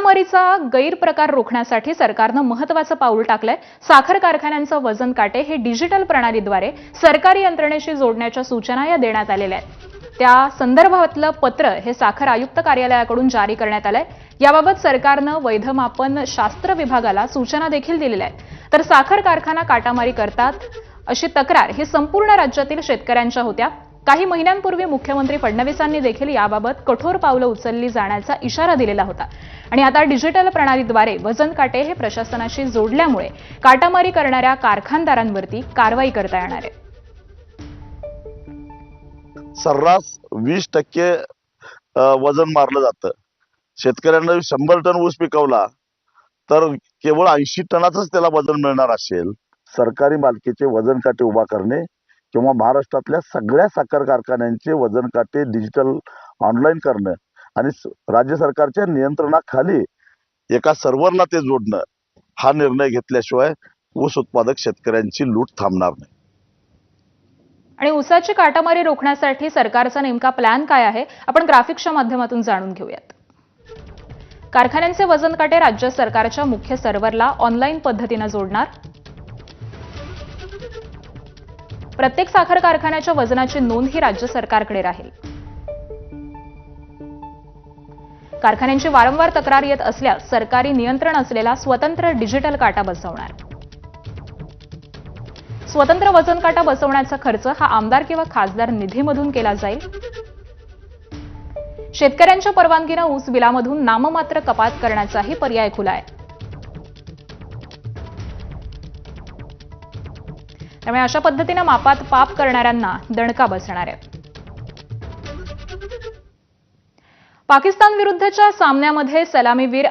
काटामारीचा गैरप्रकार रोखण्यासाठी सरकारनं महत्त्वाचं पाऊल टाकलंय। साखर कारखान्यांचं वजन काटे हे डिजिटल प्रणालीद्वारे सरकारी यंत्रणेशी जोडण्याच्या सूचना या देण्यात आलेल्या आहेत। त्या संदर्भातलं पत्र हे साखर आयुक्त कार्यालयाकडून जारी करण्यात आलंय। याबाबत सरकारनं वैधमापन शास्त्र विभागाला सूचना देखील दिलेल्या आहेत। तर साखर कारखाना काटामारी करतात अशी तक्रार ही संपूर्ण राज्यातील शेतकऱ्यांच्या होत्या। काही महिन्यांपूर्वी मुख्यमंत्री फडणवीसांनी देखील याबाबत कठोर पावलं उचलली जाण्याचा इशारा दिलेला होता आणि आता डिजिटल प्रणालीद्वारे वजन काटे हे प्रशासनाशी जोडल्यामुळे काटामारी करणाऱ्या कारखानदारांवरती कारवाई करता येणार आहे। सर्रास 20% वजन मारलं जातं। शेतकऱ्यांना 100 टन ऊस पिकवला तर केवळ 80 टनाचंच त्याला वजन मिळणार असेल। सरकारी मालकीचे वजन काटे उभा करणे किंवा महाराष्ट्रातल्या सगळ्या साखर कारखान्यांचे वजन काटे डिजिटल ऑनलाईन करणं आणि राज्य सरकारच्या नियंत्रणाखाली एका सर्व्हरला ते जोडणं, हा निर्णय घेतल्याशिवाय ऊस उत्पादक शेतकऱ्यांची लूट थांबणार नाही। आणि ऊसाची काटामारी रोखण्यासाठी सरकारचा नेमका प्लॅन काय आहे, आपण ग्राफिक्सच्या माध्यमातून जाणून घेऊयात। कारखान्यांचे वजन काटे राज्य सरकारच्या मुख्य सर्व्हरला ऑनलाईन पद्धतीने जोडणार। प्रत्येक साखर कारखान्याच्या वजनाची नोंद ही राज्य सरकारकडे राहील। कारखान्यांची वारंवार तक्रार येत असल्यास सरकारी नियंत्रण असलेला स्वतंत्र डिजिटल काटा बसवणार। स्वतंत्र वजन काटा बसवण्याचा खर्च हा आमदार किंवा खासदार निधीमधून केला जाईल। शेतकऱ्यांच्या परवानगीने ऊस बिलामधून नाममात्र कपात करण्याचाही पर्याय खुला आहे। त्यामुळे अशा पद्धतीने मापात पाप करणाऱ्यांना दणका बसणार आहे। पाकिस्तान विरुद्धच्या सामन्यामध्ये सलामीवीर